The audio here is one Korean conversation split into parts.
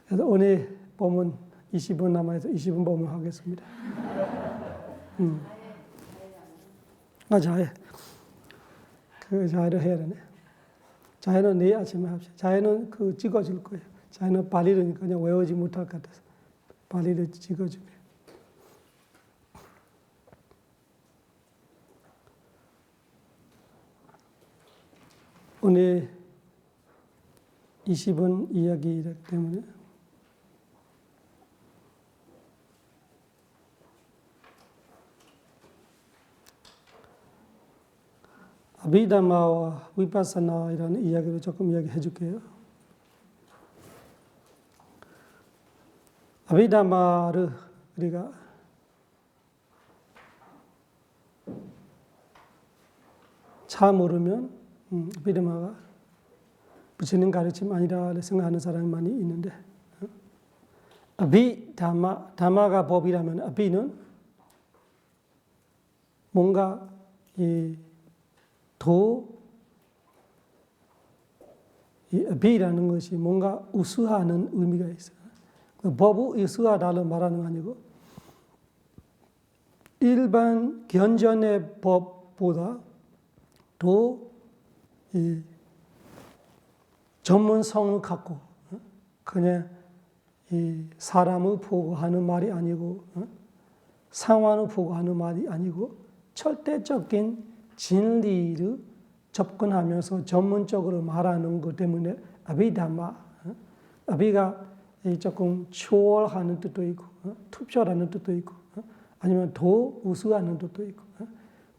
그래서 오늘 본문 20분 남아서 20분 본문 하겠습니다. 자해. 그 자해를 해야 되네. 자해는 내일 아침에 합시다. 자해는 그 찍어줄 거예요. 자해는 발리르니까 그냥 외우지 못할 것 같아서 발리를 찍어주면. 오늘 20분 이야기이기 때문에 아비다마와 위파사나이라는 이야기를 조금 이야기해 줄게요. 아비다마를 우리가 잘 모르면 아비다마가 부처님 가르침 아니라 생각하는 사람이 많이 있는데, 아비다마, 다마가 법이라면 아비는 뭔가 이 아비라는 것이 뭔가 우수하는 의미가 있어요. 법이 우수하다는 말하는 거 아니고 일반 견전의 법보다 더 전문성을 갖고 그냥 이 사람을 보고 하는 말이 아니고 상황을 보고 하는 말이 아니고 절대적인 진리를 접근하면서 전문적으로 말하는 것 때문에 아비다마, 아비가 조금 초월하는 뜻도 있고 투표라는 뜻도 있고 아니면 더 우수하는 뜻도 있고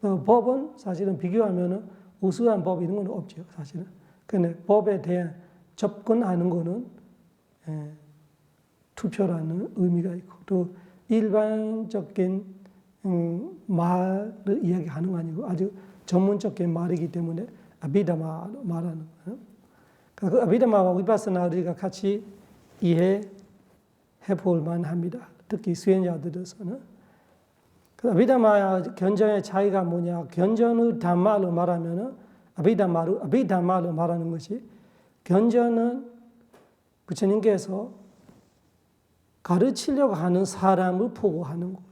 법은 사실은 비교하면 우수한 법 이런 건 없죠, 사실은. 근데 법에 대한 접근하는 거는 투표라는 의미가 있고 또 일반적인 말을 이야기하는 거 아니고 아주 전문적인 말이기 때문에 아비다마로 말하는 거예요. 그 아비다마와 위파사나 우리가 같이 이해해 볼 만합니다. 특히 수행자들에서는. 그 아비다마와 견전의 차이가 뭐냐? 견전의 담마로 말하면 아비다마로 말하는 것이 견전은 부처님께서 가르치려고 하는 사람을 보고 하는 거예요.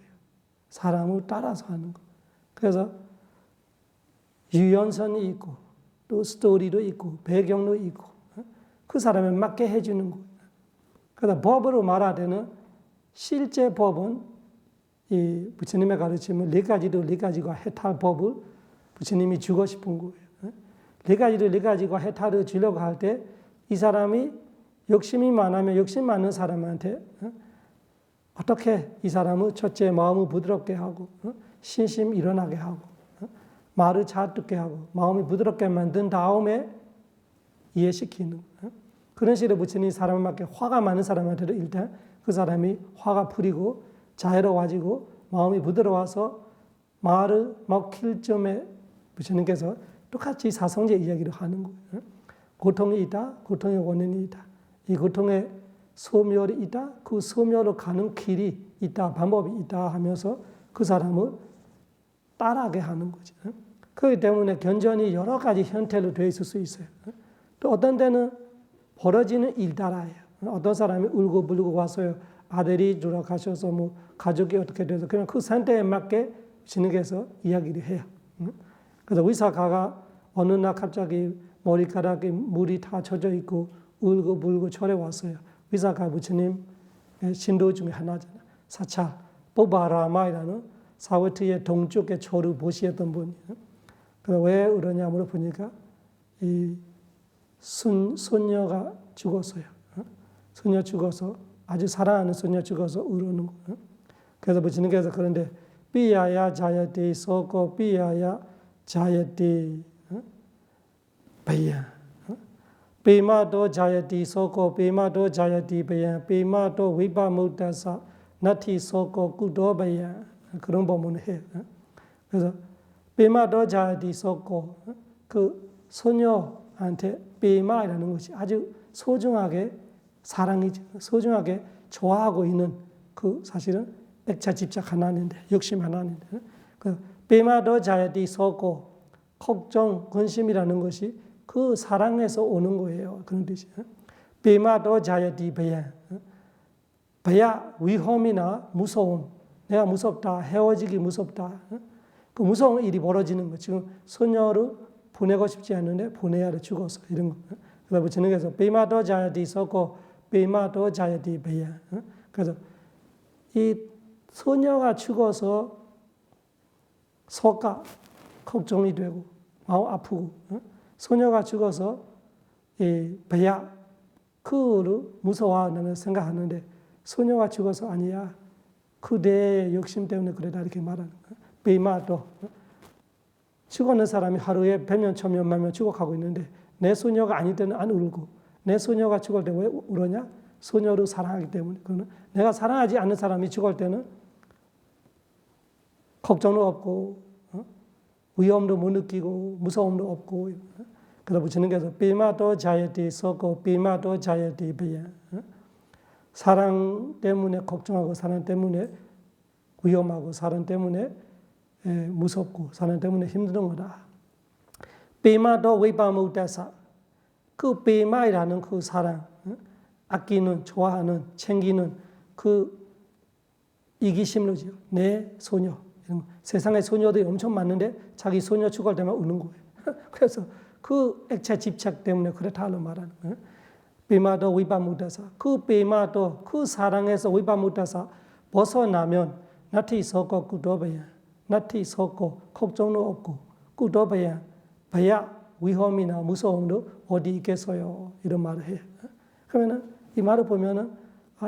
사람을 따라서 하는 거. 그래서 유연선이 있고 또 스토리도 있고 배경도 있고 그 사람에 맞게 해주는 거예요. 그래서 법으로 말할 때는 실제 법은 이 부처님의 가르침을 네 가지가 해탈 법을 부처님이 주고 싶은 거예요. 네 가지가 해탈을 주려고 할 때 이 사람이 욕심이 많으면 욕심 많은 사람한테 어떻게 이 사람을 첫째 마음을 부드럽게 하고 신심 일어나게 하고 말을 잘 듣게 하고 마음이 부드럽게 만든 다음에 이해시키는 그런 식으로 부처님이 사람을 맞게 화가 많은 사람한테도 일단 그 사람이 화가 풀리고 자애로워지고 마음이 부드러워서 말을 먹힐 점에 부처님께서 똑같이 사성제 이야기를 하는 거예요. 고통이 있다. 고통의 원인이 있다. 이 고통의 소멸이 있다. 그 소멸로 가는 길이 있다. 방법이 있다 하면서 그 사람을 따라하게 하는 거죠. 그렇기 때문에 견전이 여러 가지 형태로 되어 있을 수 있어요. 또 어떤 때는 벌어지는 일따라예요. 어떤 사람이 울고불고 와서요. 아들이 돌아가셔서 뭐 가족이 어떻게 돼서 그냥 그 상태에 맞게 주님께서 이야기를 해요. 그래서 의사가가 어느 날 갑자기 머리카락에 물이 다 젖어 있고 울고불고 절에 왔어요. 의사가 부처님 신도 중에 하나잖아요. 사차 보바라마이라는 사와티의 동쪽의 절을 보시었던 분이에요. 그래서 왜 그러냐 물어보니까 이 손녀가 죽었어요. 손녀 죽어서 아주 사랑하는 손녀 죽어서 울는 거예요. 그래서 부처님께서 그런데 삐야야 자야티 소고 삐야야 자야티 베야 베마도 자야티 소고 베마도 자야티 베야 베마도 위바무다사 나티 소고 구도 베야 그런 법문을 해요. 그래서 베마도 자야티 소고 그 소녀한테 베마라는 것이 아주 소중하게 사랑이죠. 소중하게 좋아하고 있는 그 사실은 백차집착 하나인데 욕심 하나인데 그 베마도 자야티 소고 걱정, 근심이라는 것이 그 사랑에서 오는 거예요. 그런 뜻이에요. 베마도 자야디 베야. 베야 위험이나 무서움. 내가 무섭다. 헤어지기 무섭다. 그 무서운 일이 벌어지는 거. 지금 소녀를 보내고 싶지 않은데 보내야 돼. 죽어서. 이런 거. 그래서 부처님께서 베마도 자야디 썼고 베마도 자야디 베야. 그래서 이 소녀가 죽어서 속가 걱정이 되고 마음 아프고 소녀가 죽어서 이 베야 그를 무서워하는 생각하는데 소녀가 죽어서 아니야. 그대의 욕심 때문에 그래다 이렇게 말하는 거야. 베마도 죽어는 사람이 하루에 100명, 1000명, 10,000명 죽어가고 있는데 내 소녀가 아닐 때는 안 울고 내 소녀가 죽을 때 왜 울었냐? 소녀를 사랑하기 때문에. 그러나 내가 사랑하지 않는 사람이 죽을 때는 걱정도 없고 위험도 못 느끼고 무서움도 없고. 그래서 부처님께서 비마도 자야티 썼고 비마도 자야티 베야. 사랑 때문에 걱정하고 사랑 때문에 위험하고 사랑 때문에 무섭고 사랑 때문에 힘든 거다. 비마도 위바무다사. 그 비마이라는 그 사랑, 아끼는, 좋아하는, 챙기는 그 이기심로죠. 내 소녀. 세상에 소녀들이 엄청 많은데 자기 소녀 죽을 때만 우는 거예요. 그래서 그 액체 집착 때문에 그렇다고 말하는 거예요. 비마도 위바무다사. 그 비마도 그 사랑에서 위바무다사 벗어나면 나티 섰고 꾸도베야. 나티 섰고 걱정도 없고 꾸도베야. 베야 위험이나 무서움도 어디 있겠어요. 이런 말을 해요. 그러면은 이 말을 보면은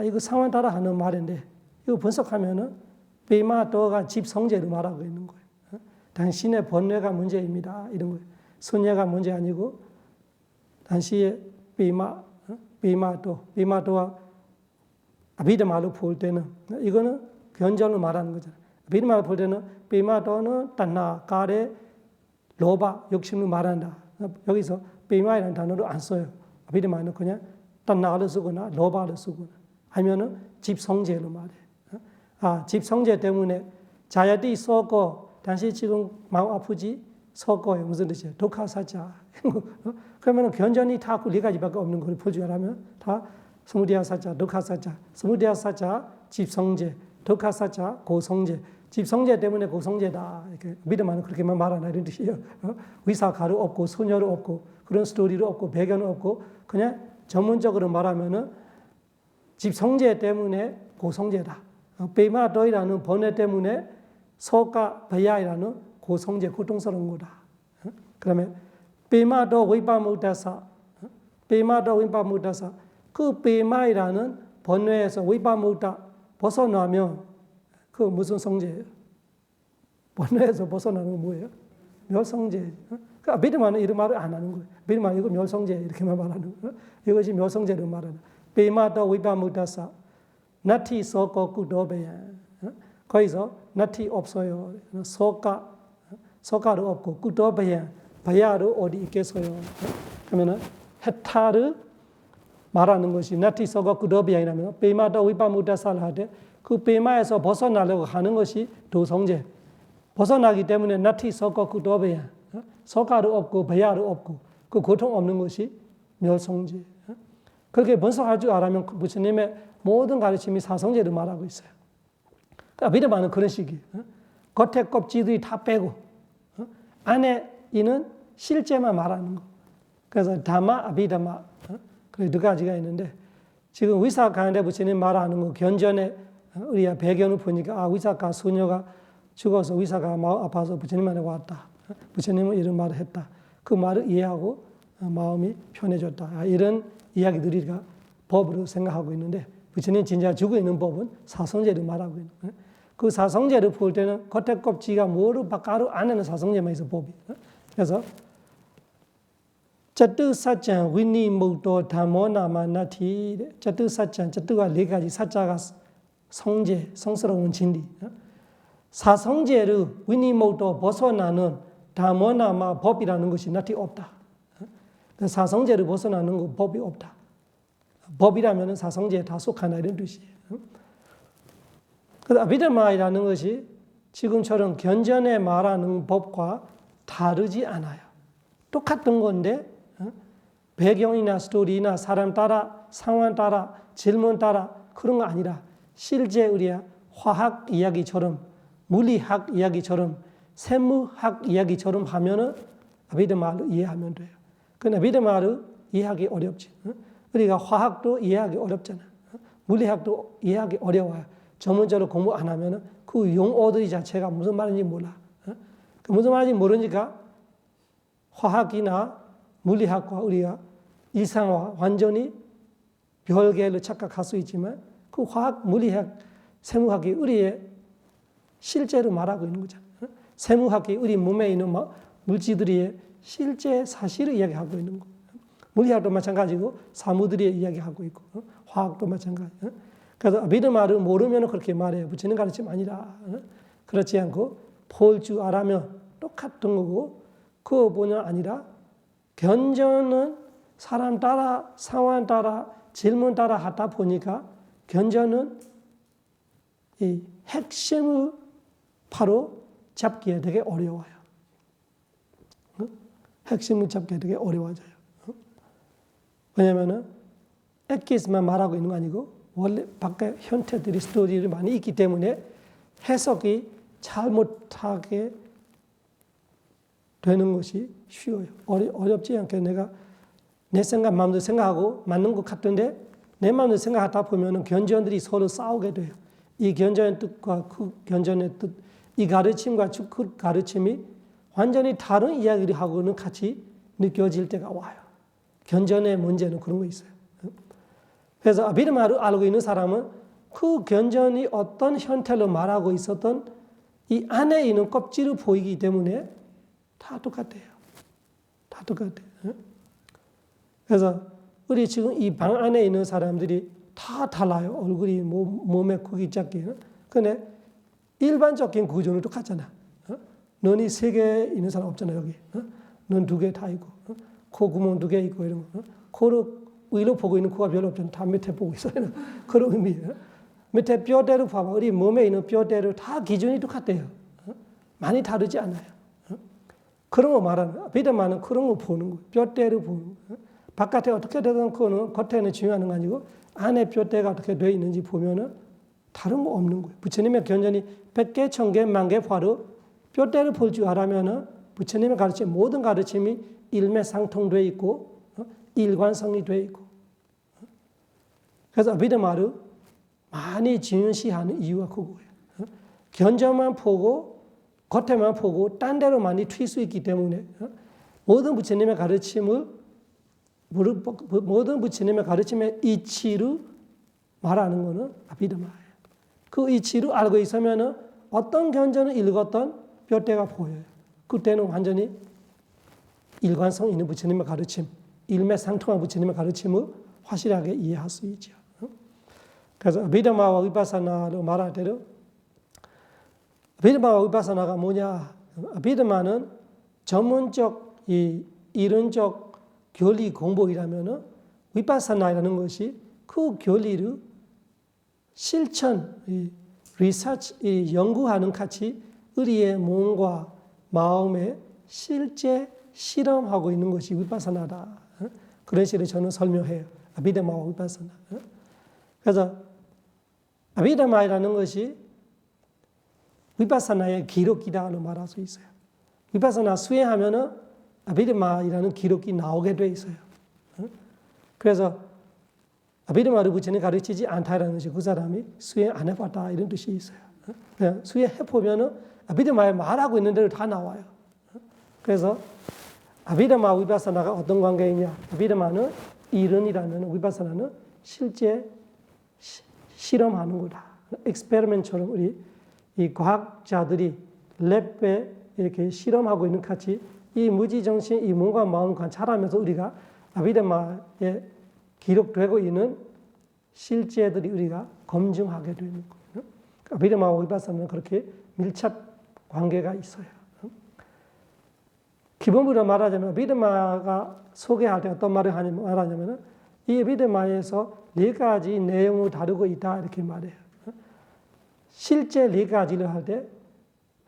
이거 상황 따라 하는 말인데 이거 분석하면은 베마도가 집성제를 말하고 있는 거예요. 당신의 번뇌가 문제입니다. 이런 거예요. 소녀가 문제 아니고 당신의 베마도와 아비드마로 볼 때는 이거는 견전을 말하는 거잖아요. 아비드마로 볼 때는 베마도는 단나, 가레, 로바, 욕심을 말한다. 여기서 베마이라는 단어를 안 써요. 아비드마는 그냥 단나를 쓰거나 로바를 쓰거나 아니면은 집성제로 말해요. 집성제 때문에 자야디 쏘고 당신 지금 마음 아프지? 쏘고요. 무슨 뜻이에요? 독하사자. 그러면 견전이 다 네 가지밖에 없는 걸 보여주라면 다 스무디아사자, 독하사자, 스무디아사자, 집성제, 독하사자, 고성제. 집성제 때문에 고성제다. 이렇게 믿으면 그렇게만 말하나 이런 뜻이에요. 위사가루 없고 소녀를 없고 그런 스토리를 없고 배경을 없고 그냥 전문적으로 말하면은 집성제 때문에 고성제다. 베마도이라는 번뇌 때문에 소가 베야이라는 고성제 고통스러운 거다. 그러면 베마도 위바무다사, 베마도 위바무다사 그 베마이라는 번뇌에서 위바무다 벗어나면 그 무슨 성제예요? 번뇌에서 벗어나는 건 뭐예요? 멸성제. 그러니까 비드만은 이런 말을 안 하는 거예요. 비드만 이거 멸성제 이렇게만 말하는 거예요. 이것이 멸성제를 말하는. 베마도 위바무다사. 나티 쏘고 꾸도베야. 거기서 나티 없어요. 소가루 없고 꾸도베야. 바야루 어디 있겠어요? 그러면은 해타를 말하는 것이 나티 쏘고 꾸도베야라면 베마도 위바무다사를 하되 그 베마에서 벗어나려고 하는 것이 도성제. 벗어나기 때문에 나티 쏘고 꾸도베야. 소가루 없고 바야루 없고 그 고통 없는 것이 멸성제. 그렇게 분석할 줄 알면 부처님의 모든 가르침이 사성제를 말하고 있어요. 그러니까 믿어봐는 그런 식이에요. 겉에 껍질들이 다 빼고 안에 있는 실제만 말하는 거. 그래서 다마, 아비다마 그래 두 가지가 있는데 지금 위사카한테 부처님 말하는 거 견전에 우리가 배경을 보니까 위사카 소녀가 죽어서 위사카가 마음 아파서 부처님한테 왔다. 부처님은 이런 말을 했다. 그 말을 이해하고 마음이 편해졌다. 이런 이야기들이가 법으로 생각하고 있는데 부처님 진짜 죽어 있는 법은 사성제를 말하고 있는 거예요. 그 사성제를 볼 때는 겉에 껍질가 뭐로 바깥으로 안에는 사성제만 있어 법이. 그래서 짜뜨사짱 위니무도 담모나마나티 짜뜨사짱 짜뜨가 네 가지 사자가 성제 성스러운 진리. 사성제를 위니무도 벗어나는 담모나마 법이라는 것이 나티 없다. 사성제를 벗어나는 거 법이 없다. 법이라면 사성제에 다 속하나 이런 뜻이에요. 그래서 아비드마이라는 것이 지금처럼 견전에 말하는 법과 다르지 않아요. 똑같은 건데 배경이나 스토리나 사람 따라 상황 따라 질문 따라 그런 거 아니라 실제 우리의 화학 이야기처럼 물리학 이야기처럼 생물학 이야기처럼 하면은 아비드마를 이해하면 돼요. 그러나 아비드마를 이해하기 어렵지. 우리가 화학도 이해하기 어렵잖아. 물리학도 이해하기 어려워요. 전문적으로 공부 안 하면은 그 용어들 자체가 무슨 말인지 몰라. 무슨 말인지 모르니까 화학이나 물리학과 우리가 일상화 완전히 별개로 착각할 수 있지만 그 화학, 물리학, 생물학이 우리의 실제로 말하고 있는 거잖아. 생물학이 우리 몸에 있는 물질들의 실제 사실을 이야기하고 있는 거. 물리학도 마찬가지고 사무들이 이야기하고 있고 화학도 마찬가지. 그래서 아비드마를 모르면 그렇게 말해요. 부처님 가르침 아니라. 그렇지 않고 볼 줄 알면 똑같은 거고 그거뿐만 아니라 견전은 사람 따라 상황 따라 질문 따라 하다 보니까 견전은 이 핵심을 바로 잡기에 되게 어려워요. 핵심을 잡기에 되게 어려워져요. 왜냐하면 엑기스만 말하고 있는 거 아니고 원래 밖에 현태들이 스토리를 많이 있기 때문에 해석이 잘못하게 되는 것이 쉬워요. 어렵지 않게 내가 내 생각, 마음대로 생각하고 맞는 것 같은데 내 마음대로 생각하다 보면 견전들이 서로 싸우게 돼요. 이 견전의 뜻과 그 견전의 뜻, 이 가르침과 그 가르침이 완전히 다른 이야기를 하고는 같이 느껴질 때가 와요. 견전의 문제는 그런 거 있어요. 그래서 아비드마를 알고 있는 사람은 그 견전이 어떤 형태로 말하고 있었던 이 안에 있는 껍질을 보이기 때문에 다 똑같아요. 다 똑같아요. 그래서 우리 지금 이 방 안에 있는 사람들이 다 달라요. 얼굴이, 몸의 크기, 작기. 근데 일반적인 구조는 똑같잖아. 눈이 3개 있는 사람 없잖아, 여기. 눈 2개 다 있고. 코 구멍 2개 있고, 이런 거. 코를 위로 보고 있는 코가 별로 없잖아. 다 밑에 보고 있어요. 그런 의미예요. 밑에 뼈대로 봐봐. 우리 몸에 있는 뼈대로 다 기준이 똑같대요. 많이 다르지 않아요. 그런 거 말하는, 아비드마는 그런 거 보는 거예요. 뼈대로 보는 거예요. 바깥에 어떻게 되든 그거는 겉에는 중요한 거 아니고 안에 뼈대가 어떻게 되어 있는지 보면은 다른 거 없는 거예요. 부처님의 견전이 100개, 1000개, 10,000개 화로 뼈대를 볼 줄 알았면은 부처님의 가르침, 모든 가르침이 일맥상통되어 있고 일관성이 되어 있고. 그래서 아비드마를 많이 중요시하는 이유가 그거예요. 견전만 보고 겉에만 보고 딴 데로 많이 튈 수 있기 때문에 모든 부처님의 가르침을 모든 부처님의 가르침의 이치를 말하는 것은 아비드마예요. 그 이치를 알고 있으면 어떤 견전을 읽었던 뼈대가 보여요. 그때는 완전히 일관성 있는 부처님의 가르침, 일맥상통한 부처님의 가르침을 확실하게 이해할 수 있죠. 그래서 아비드마와 위파사나로 말할 때도 아비드마와 위파사나가 뭐냐? 아비드마는 전문적, 이론적 교리 공부이라면 위파사나라는 것이 그 교리를 실천, 리서치, 연구하는 같이 우리의 몸과 마음에 실제 실험하고 있는 것이 위파사나다. 그런 식으로 저는 설명해요. 아비드마와 위파사나. 그래서 아비드마라는 것이 위파사나의 기록이라고 말할 수 있어요. 위파사나 수행하면은 아비드마라는 기록이 나오게 돼 있어요. 그래서 아비드마를 부처님 가르치지 않다라는 것이 그 사람이 수행 안 해봤다 이런 뜻이 있어요. 그냥 수행해보면은 아비드마에 말하고 있는 대로 다 나와요. 그래서 아비드마 위파사나가 어떤 관계이냐? 아비드마는 이론이라면 위파사나는 실제 실험하는 거다. 엑스페리멘트처럼 우리 이 과학자들이 랩에 이렇게 실험하고 있는 같이 이 무지정신, 이 몸과 마음 관찰하면서 우리가 아비드마에 기록되고 있는 실제들이 우리가 검증하게 되는 거예요. 아비드마와 위파사나는 그렇게 밀착 관계가 있어요. 기본적으로 말하자면 아비드마가 소개할 때 어떤 말을 말하냐면 이 아비드마에서 4가지 내용을 다루고 있다 이렇게 말해요. 실제 4가지를 할 때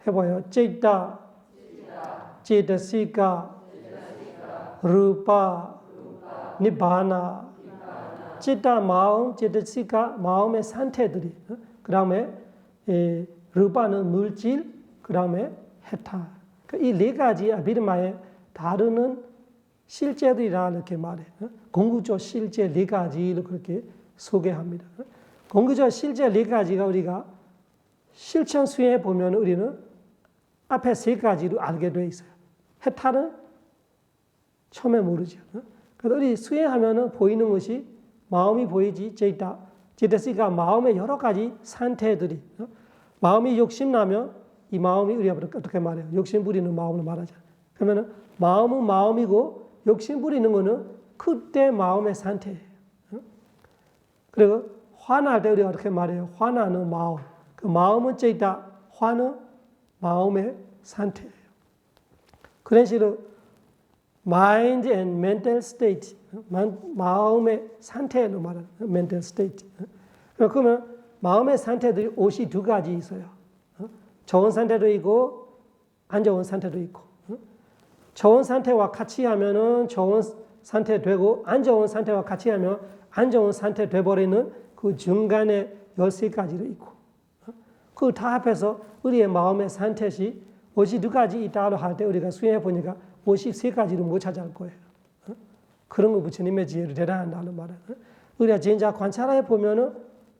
해봐요. 찌따, 제타시카, 루파, 니바나. 찌타 마음, 찌타시가 마음의 상태들이. 그 다음에 루파는 물질, 그 다음에 해타. 이 네 가지 아비드마에 다루는 실제들이라 이렇게 말해. 공구적 실제 네 가지를 그렇게 소개합니다. 공구적 실제 네 가지가 우리가 실천 수행해 보면 우리는 앞에 세 가지로 알게 돼 있어요. 해탈은 처음에 모르죠. 그래서 우리 수행하면은 보이는 것이 마음이 보이지, 제타시가 마음의 여러 가지 상태들이. 마음이 욕심나면 이 마음이 우리가 어떻게 말해요? 욕심 부리는 마음을 말하잖아요. 그러면은 마음은 마음이고 욕심 부리는 거는 그때 마음의 상태예요. 그리고 화날 때 우리가 어떻게 말해요? 화나는 마음. 그 마음은 제타, 화는 마음의 상태예요. 그런 식으로 mind and mental state, 마음의 상태로 말하는 mental state. 그러면 마음의 상태들이 옷이 두 가지 있어요. 좋은 상태도 있고 안 좋은 상태도 있고. 좋은 상태와 같이 하면은 좋은 상태 되고 안 좋은 상태와 같이 하면 안 좋은 상태 돼버리는 그 중간에 13가지도 있고. 그 다 합해서 우리의 마음의 상태시 옷이 두 가지 있다고 할 때 우리가 수행해 보니까 53가지를 못 찾아올 거예요. 그런 거 부처님의 지혜를 대단한다는 말은. 우리가 진짜 관찰해 보면은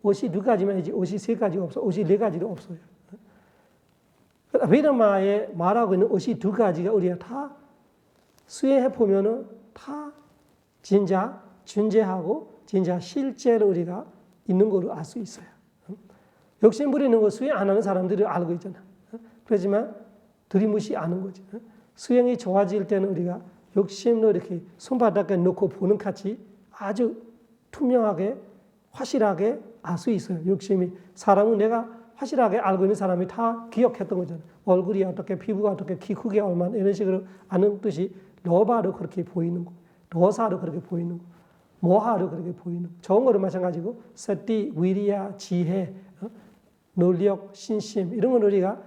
옷이 두 가지만 있지 53가지가 없어. 54가지도 없어요. 아비드마에 말하고 있는 옷이 두 가지가 우리가 다 수행해 보면은 다 진짜 존재하고 진짜 실제로 우리가 있는 걸로 알 수 있어요. 욕심 부리는 거 수행 안 하는 사람들이 알고 있잖아. 그렇지만 들이무시 아는 거지. 수행이 좋아질 때는 우리가 욕심로 이렇게 손바닥에 놓고 보는 같이 아주 투명하게 확실하게 알 수 있어요. 욕심이. 사람은 내가 확실하게 알고 있는 사람이 다 기억했던 거잖아요. 얼굴이 어떻게, 피부가 어떻게, 키 크게 얼마나 이런 식으로 아는 뜻이 로바로 그렇게 보이는 거, 도사로 그렇게 보이는 거, 모하로 그렇게 보이는 거. 좋은 거로 마찬가지고 서티, 위리야, 지혜, 논력, 신심 이런 건 우리가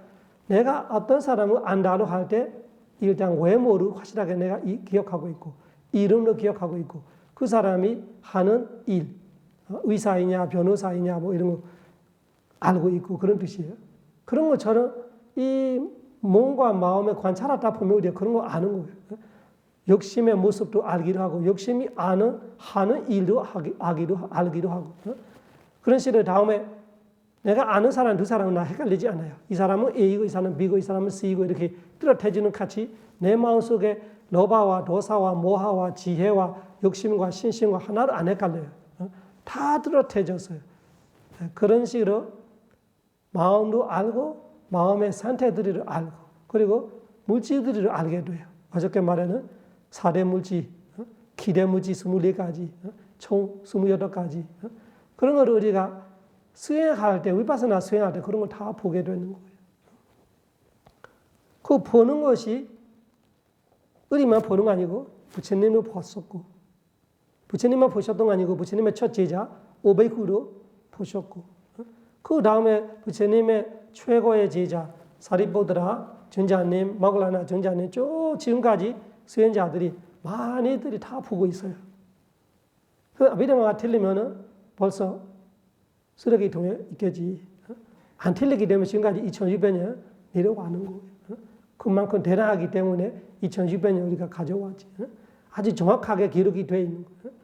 내가 어떤 사람을 안다고 할 때 일단 외모로 확실하게 내가 기억하고 있고 이름도 기억하고 있고 그 사람이 하는 일, 의사이냐 변호사이냐 뭐 이런 거 알고 있고 그런 뜻이에요. 그런 것처럼 이 몸과 마음에 관찰하다 보면 우리가 그런 거 아는 거예요. 욕심의 모습도 알기도 하고 욕심이 하는 일도 알기도 하고 그런 식으로 다음에 내가 아는 사람 두 사람은 나 헷갈리지 않아요. 이 사람은 A이고 이 사람은 B고 이 사람은 C이고 이렇게 뚜렷해지는 같이 내 마음속에 로바와 도사와 모하와 지혜와 욕심과 신심과 하나도 안 헷갈려요. 다 뚜렷해졌어요. 그런 식으로 마음도 알고 마음의 상태들을 알고 그리고 물질들을 알게 돼요. 어저께 말하는 4대 물질, 기대 물질 24가지, 총 28가지 그런 걸 우리가 수행할 때 위파스나 수행할 때 그런 걸 다 보게 되는 거예요. 그 보는 것이 우리만 보는 거 아니고 부처님도 보셨고 부처님만 보셨던 거 아니고 부처님의 첫 제자 오베이쿠도 보셨고 그 다음에 부처님의 최고의 제자 사리보드라 전자님, 마글라나 전자님 쭉 지금까지 수행자들이 많이들이 다 보고 있어요. 그 아비드마가 틀리면은 벌써 쓰레기통에 있겠지. 안 틀리기 때문에 지금까지 2600년 내려가는 거예요. 그만큼 대단하기 때문에 2600년 우리가 가져왔지. 아주 정확하게 기록이 되어 있는 거예요.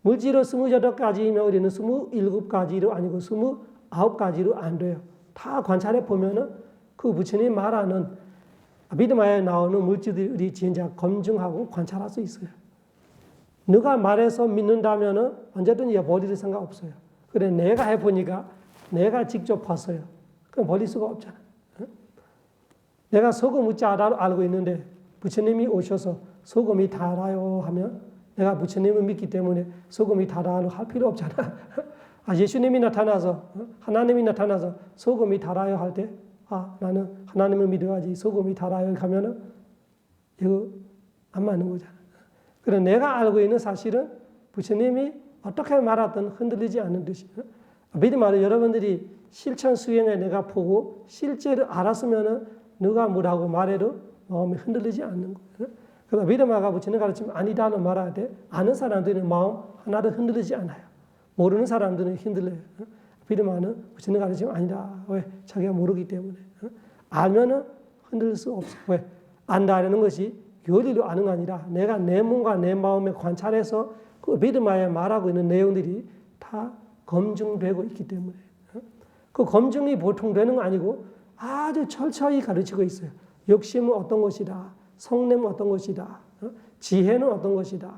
물질로 28가지면 우리는 27가지로 아니고 29가지로 안 돼요. 다 관찰해 보면은 그 부처님 말하는 아비드마에 나오는 물질들이 우리 진짜 검증하고 관찰할 수 있어요. 누가 말해서 믿는다면은 언제든지 버릴 생각 없어요. 그래 내가 해보니까 내가 직접 봤어요. 그럼 버릴 수가 없잖아. 내가 소금 잘 알고 있는데 부처님이 오셔서 소금이 달아요 하면 내가 부처님을 믿기 때문에 소금이 달아요 할 필요 없잖아. 예수님이 나타나서 하나님이 나타나서 소금이 달아요 할 때 나는 하나님을 믿어야지 소금이 달아요 하면은 이거 안 맞는 거잖아. 그래 내가 알고 있는 사실은 부처님이 어떻게 말하든 흔들리지 않는 듯이 미리 말해 여러분들이 실천 수행에 내가 보고 실제로 알았으면은 누가 뭐라고 말해도 마음이 흔들리지 않는 거예요. 그래서 아비드마가 부처님 가르치면 아니다는 말할 때 아는 사람들은 마음 하나도 흔들리지 않아요. 모르는 사람들은 흔들려요. 아비드마는 부처님 가르치면 아니다. 왜? 자기가 모르기 때문에. 알면은 흔들릴 수 없어. 왜? 안다라는 것이 교리로 아는 게 아니라 내가 내 몸과 내 마음에 관찰해서 그 아비드마에 말하고 있는 내용들이 다 검증되고 있기 때문에. 그 검증이 보통 되는 거 아니고 아주 철저히 가르치고 있어요. 욕심은 어떤 것이다. 성냄은 어떤 것이다. 지혜는 어떤 것이다.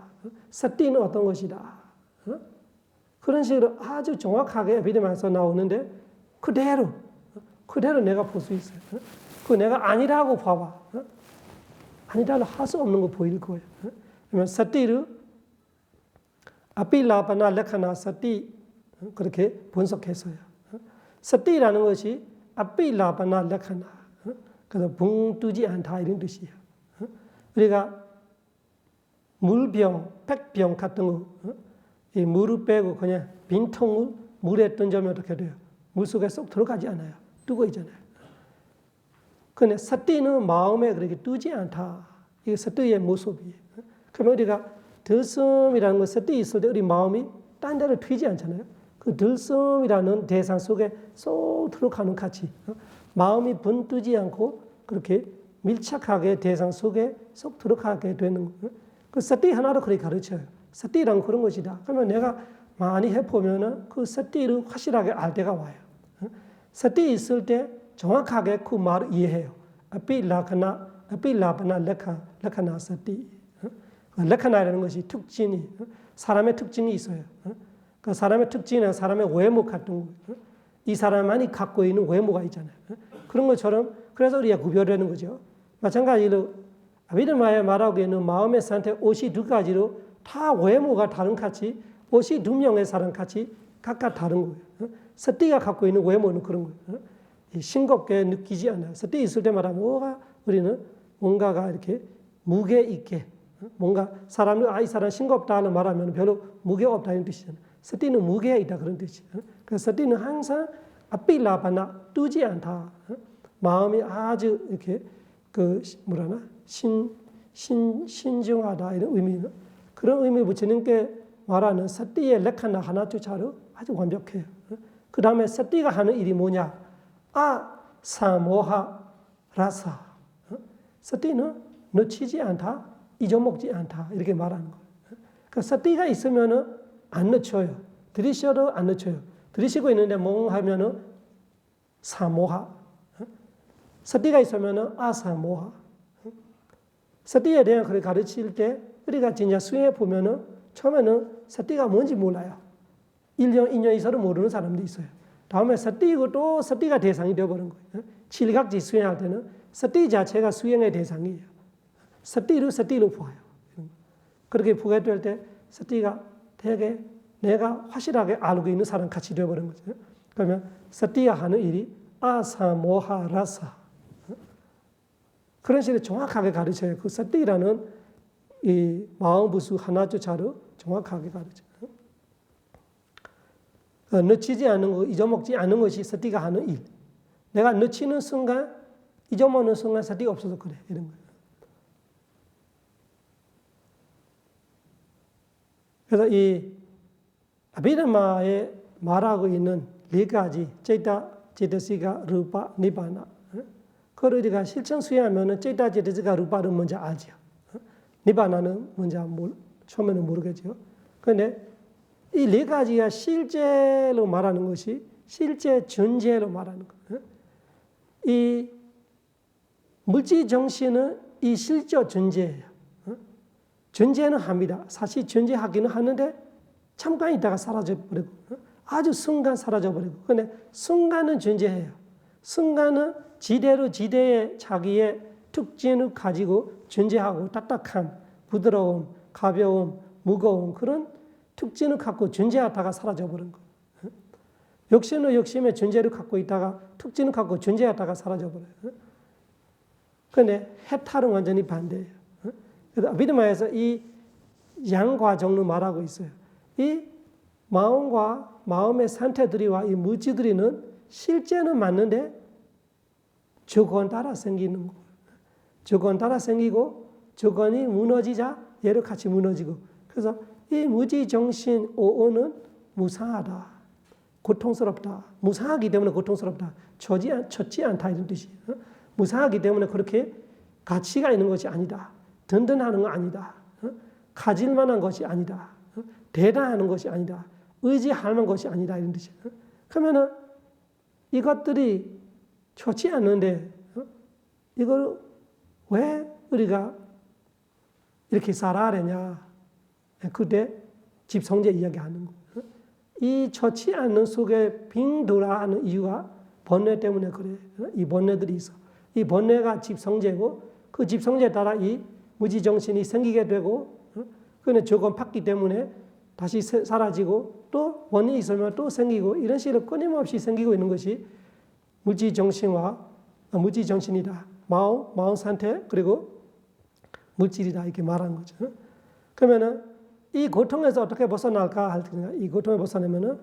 사띠는 어떤 것이다. 그런 식으로 아주 정확하게 아비드마에서 나오는데 그대로 내가 볼 수 있어요. 그 내가 아니라고 봐봐. 아니라고 할 수 없는 거 보일 거예요. 그러면 사띠를 아필라바나 레카나 사띠 그렇게 분석했어요. 사띠라는 것이 아필라바나 레카나 그래서 붕뜨지 않다 이런 뜻이에요. 우리가 물병, 팩병 같은 거, 이 물을 빼고 그냥 빈통을 물에 던지면 어떻게 돼요? 물속에 쏙 들어가지 않아요. 뜨고 있잖아요. 근데 사띠는 마음에 그렇게 뜨지 않다. 이게 사띠의 모습이에요. 그러면 우리가 들숨이라는 건 사띠 있을 때 우리 마음이 딴 데로 튀지 않잖아요. 그 들숨이라는 대상 속에 쏙 들어가는 같이 마음이 번뜨지 않고 그렇게 밀착하게 대상 속에 쏙 들어가게 되는 거예요. 그 사띠 하나로 그렇게 가르쳐요. 사띠란 그런 것이다. 그러면 내가 많이 해보면은 그 사띠를 확실하게 알 때가 와요. 사띠 있을 때 정확하게 그 말을 이해해요. 아필라바나 레카나 사띠. 레카나라는 것이 특징이 사람의 특징이 있어요. 그 사람의 특징은 사람의 외모 같은 거예요. 이 사람만이 갖고 있는 외모가 있잖아요. 그런 것처럼 그래서 우리가 구별하는 거죠. 마찬가지로 아비드마에 말하고 있는 마음의 상태 52가지로 다 외모가 다른 같이 52명의 사람 같이 각각 다른 거예요. 사띠가 갖고 있는 외모는 그런 거예요. 싱겁게 느끼지 않아요. 사띠 있을 때마다 우리는 뭔가가 이렇게 무게 있게 뭔가 사람을 이 사람 싱겁다는 말하면 별로 무게 없다는 뜻이잖아요. 사띠는 무게가 있다 그런 뜻이에요. 그래서 사띠는 항상 아필라바나 뜨지 않다. 마음이 아주 이렇게 신중하다 이런 의미는 그런 의미 부처님께 말하는 사띠의 레카나 하나조차도 아주 완벽해요. 그 다음에 사띠가 하는 일이 뭐냐? 사모하 라사. 사띠는 놓치지 않다, 잊어먹지 않다 이렇게 말하는 거예요. 그러니까 사띠가 있으면은 안 놓쳐요. 들이셔도 안 놓쳐요. 들이쉬고 있는데 멍하면은 사모하. 사띠가 있으면은 아사모하. 사띠에 대한 걸 가르칠 때 우리가 진짜 수행해 보면은 처음에는 사띠가 뭔지 몰라요. 1년, 2년 있어도 모르는 사람도 있어요. 다음에 사띠고 또 사띠가 대상이 되어버린 거예요. 칠각지 수행할 때는 사띠 자체가 수행의 대상이에요. 사띠로 보아요. 그렇게 보게 될 때 사띠가 되게 내가 확실하게 알고 있는 사람 같이 되어버린 거죠. 그러면 사띠가 하는 일이 아사모하라사. 그런 식으로 정확하게 가르쳐요. 그 사띠라는 이 마음부수 하나조차도 정확하게 가르쳐요. 놓치지 않는 거, 잊어먹지 않는 것이 사띠가 하는 일. 내가 놓치는 순간, 잊어먹는 순간 사띠가 없어서 그래. 이런 거예요. 그래서 이 아비드마에 말하고 있는 4가지 제타, 제타시가, 루파, 니바나. 그걸 우리가 실천 수행하면은 제타, 제타시가, 루파를 먼저 알죠. 니바나는 먼저 처음에는 모르겠죠. 그런데 이 4가지가 실제로 말하는 것이 실제 존재로 말하는 거예요. 이 물질 정신은 이 실제 존재예요. 존재는 합니다. 사실 존재하기는 하는데 잠깐 있다가 사라져버리고 아주 순간 사라져버리고 그런데 순간은 존재해요. 순간은 지대로 지대의 자기의 특징을 가지고 존재하고 딱딱함, 부드러움, 가벼움, 무거움 그런 특징을 갖고 존재하다가 사라져버린 거예요. 욕심은 욕심의 존재를 갖고 있다가 특징을 갖고 존재하다가 사라져버려요. 그런데 해탈은 완전히 반대예요. 그래서 아비드마에서 이 양과 정로 말하고 있어요. 이 마음과 마음의 상태들이와 이 물질들이는 실제는 맞는데 조건 따라 생기는 거예요. 조건 따라 생기고 조건이 무너지자 얘도 같이 무너지고. 그래서 이 무지정신 5호는 무상하다. 고통스럽다. 무상하기 때문에 고통스럽다. 젖지 않다 이런 뜻이에요. 무상하기 때문에 그렇게 가치가 있는 것이 아니다. 든든하는 건 아니다. 가질 만한 것이 아니다. 대단한 것이 아니다. 의지할 만한 것이 아니다 이런 뜻이에요. 그러면은 이것들이 좋지 않는데 이걸 왜 우리가 이렇게 살아야 되냐. 그때 집성제 이야기하는 거예요. 이 좋지 않는 속에 빙 돌아가는 이유가 번뇌 때문에 그래. 이 번뇌들이 있어. 이 번뇌가 집성제고 그 집성제에 따라 이 무지정신이 생기게 되고 그는 조건 팠기 때문에 다시 사라지고 또 원인이 있으면 또 생기고 이런 식으로 끊임없이 생기고 있는 것이 무지정신이다. 마음 상태 그리고 물질이다 이렇게 말하는 거죠. 그러면은 이 고통에서 어떻게 벗어날까 할 때 이 고통을 벗어내면은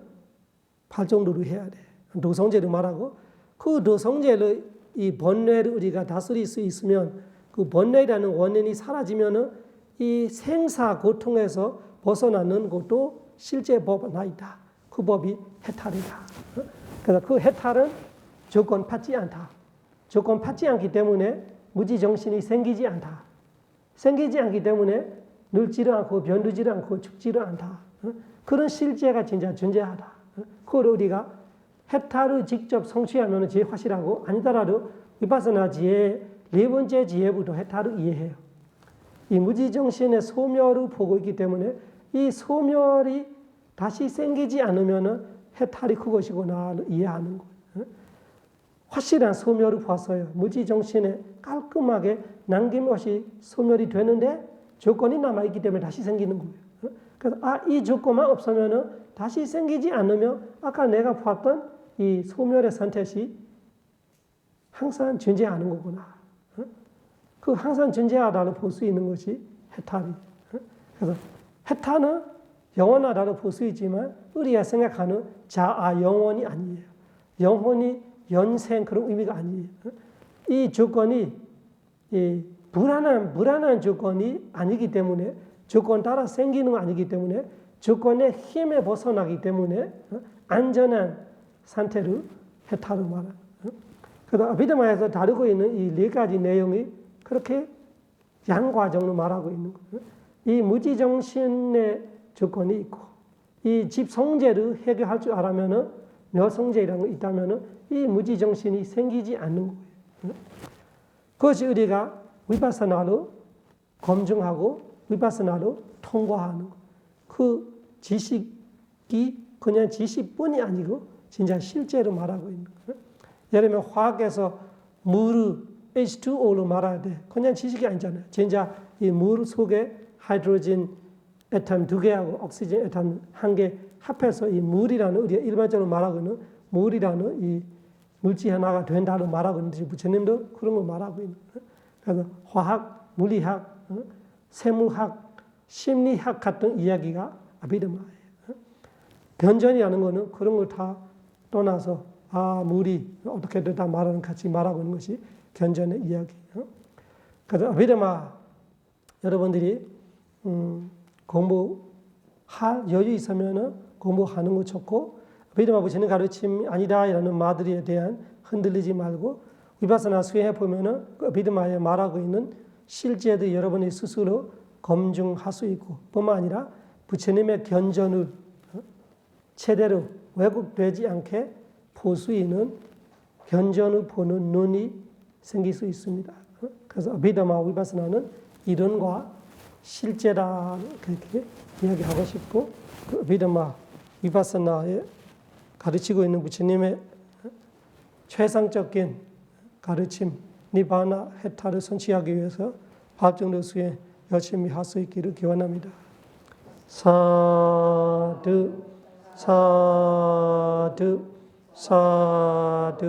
팔정도를 해야 돼. 도성제를 말하고 그 도성제를 이 번뇌를 우리가 다스릴 수 있으면 그 번뇌라는 원인이 사라지면은 이 생사 고통에서 벗어나는 것도 실제 법 하나 있다. 그 법이 해탈이다. 그래서 그 해탈은 조건 받지 않다. 조건 받지 않기 때문에 무지정신이 생기지 않다. 생기지 않기 때문에 늙지를 않고 변두지를 않고 죽지를 않다. 그런 실제가 진짜 존재하다. 그걸 우리가 해탈을 직접 성취하면 제일 확실하고 아니더라도 위파사나 지혜 네 번째 지혜부터 해탈을 이해해요. 이 무지정신의 소멸을 보고 있기 때문에 이 소멸이 다시 생기지 않으면 해탈이 그것이구나를 이해하는 거예요. 확실한 소멸을 봤어요. 무지정신에 깔끔하게 남김없이 소멸이 되는데 조건이 남아있기 때문에 다시 생기는 거예요. 그래서 이 조건만 없으면 다시 생기지 않으면 아까 내가 봤던 이 소멸의 상태시 항상 존재하는 거구나. 그 항상 존재하다를 볼 수 있는 것이 해탈이에요. 그래서 해탈은 영원하다를 볼 수 있지만 우리가 생각하는 영원이 아니에요. 영혼이 연생 그런 의미가 아니에요. 이 조건이 불안한 조건이 아니기 때문에 조건 따라 생기는 거 아니기 때문에 조건의 힘에 벗어나기 때문에 안전한 상태를 해탈을 말하는. 그래서 아비드마에서 다루고 있는 이 네 가지 내용이 그렇게 양과정으로 말하고 있는 거예요. 이 무지정신의 조건이 있고 이 집성제를 해결할 줄 알았면은 묘성제라는 거 있다면은 이 무지정신이 생기지 않는 거예요. 그것이 우리가 위파사나로 검증하고 위파사나로 통과하는 거. 그 지식이 그냥 지식뿐이 아니고 진짜 실제로 말하고 있는 거예요. 예를 들면 화학에서 물을 H2O로 말해야 돼. 그냥 지식이 아니잖아요. 진짜 이 물 속에 하이드로젠 애톰 2개하고 옥시젠 애톰 1개 합해서 이 물이라는 우리가 일반적으로 말하고 있는 물이라는 이 물질 하나가 된다고 말하고 있는데 부처님도 그런 걸 말하고 있는 거예요. 그래서 화학, 물리학, 생물학, 심리학 같은 이야기가 아비드마예요. 변전이라는 거는 그런 걸 다 떠나서 물이 어떻게 되다 말하는 같이 말하고 있는 것이 견전의 이야기예요. 그래서 아비드마 여러분들이 공부할 여유 있으면은 공부하는 거 좋고 아비드마 부처님 가르침이 아니다라는 말들에 대한 흔들리지 말고 위파사나 수행해 보면은 그 아비드마에 말하고 있는 실제도 여러분이 스스로 검증할 수 있고 뿐만 아니라 부처님의 견전을 제대로 왜곡되지 않게 볼 수 있는 견전을 보는 눈이 생길 수 있습니다. 그래서 아비드마 위파사나는 이론과 실제다 그렇게 이야기하고 싶고 그 아비드마 위파사나에 가르치고 있는 부처님의 최상적인 가르침 니바나 해탈을 성취하기 위해서 합정도 수행 열심히 할 수 있기를 기원합니다. 사두 사두 사두